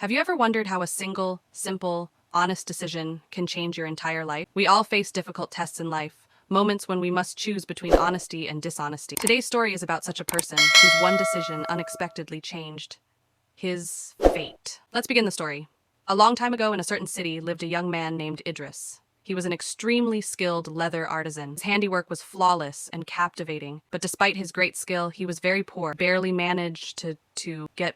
Have you ever wondered how a single, simple, honest decision can change your entire life? We all face difficult tests in life, moments when we must choose between honesty and dishonesty. Today's story is about such a person whose one decision unexpectedly changed his fate. Let's begin the story. A long time ago in a certain city lived a young man named Idris. He was an extremely skilled leather artisan. His handiwork was flawless and captivating, but despite his great skill, he was very poor, barely managed to get,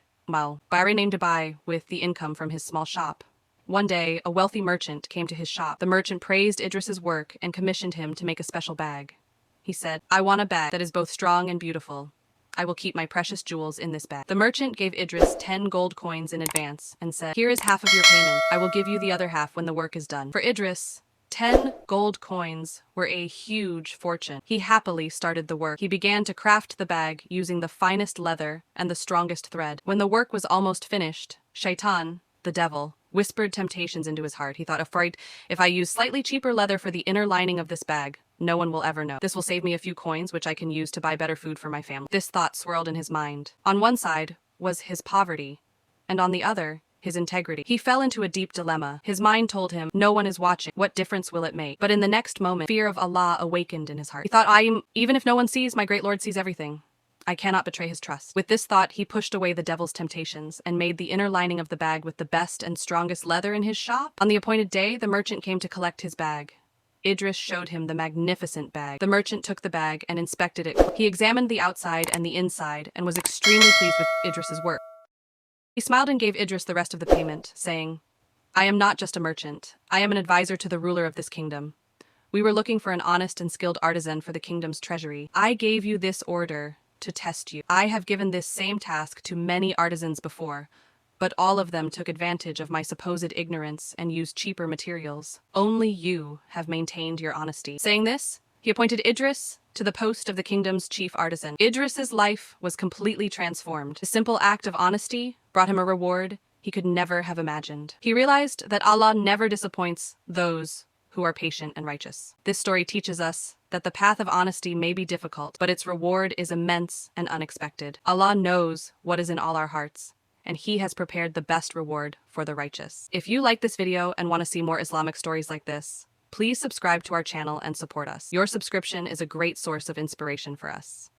by name to buy with the income from his small shop. One day, a wealthy merchant came to his shop. The merchant praised Idris's work and commissioned him to make a special bag. He said, "I want a bag that is both strong and beautiful. I will keep my precious jewels in this bag." The merchant gave Idris 10 gold coins in advance and said, "Here is half of your payment. I will give you the other half when the work is done." For Idris, 10 gold coins were a huge fortune. He happily started the work. He began to craft the bag using the finest leather and the strongest thread. When the work was almost finished, Shaitan, the devil, whispered temptations into his heart. He thought, "Afraid, if I use slightly cheaper leather for the inner lining of this bag, no one will ever know. This will save me a few coins, which I can use to buy better food for my family." This thought swirled in his mind. On one side was his poverty, and on the other, his integrity. He fell into a deep dilemma. His mind told him, "No one is watching. What difference will it make?" But in the next moment, fear of Allah awakened in his heart. He thought, even if no one sees, my great Lord sees everything. I cannot betray his trust." With this thought, he pushed away the devil's temptations and made the inner lining of the bag with the best and strongest leather in his shop. On the appointed day, the merchant came to collect his bag. Idris showed him the magnificent bag. The merchant took the bag and inspected it. He examined the outside and the inside and was extremely pleased with Idris's work. He smiled and gave Idris the rest of the payment, saying, "I am not just a merchant. I am an advisor to the ruler of this kingdom. We were looking for an honest and skilled artisan for the kingdom's treasury. I gave you this order to test you. I have given this same task to many artisans before, but all of them took advantage of my supposed ignorance and used cheaper materials. Only you have maintained your honesty." Saying this, he appointed Idris to the post of the kingdom's chief artisan. Idris's life was completely transformed. The simple act of honesty brought him a reward he could never have imagined. He realized that Allah never disappoints those who are patient and righteous. This story teaches us that the path of honesty may be difficult, but its reward is immense and unexpected. Allah knows what is in all our hearts, and He has prepared the best reward for the righteous. If you like this video and want to see more Islamic stories like this, please subscribe to our channel and support us. Your subscription is a great source of inspiration for us.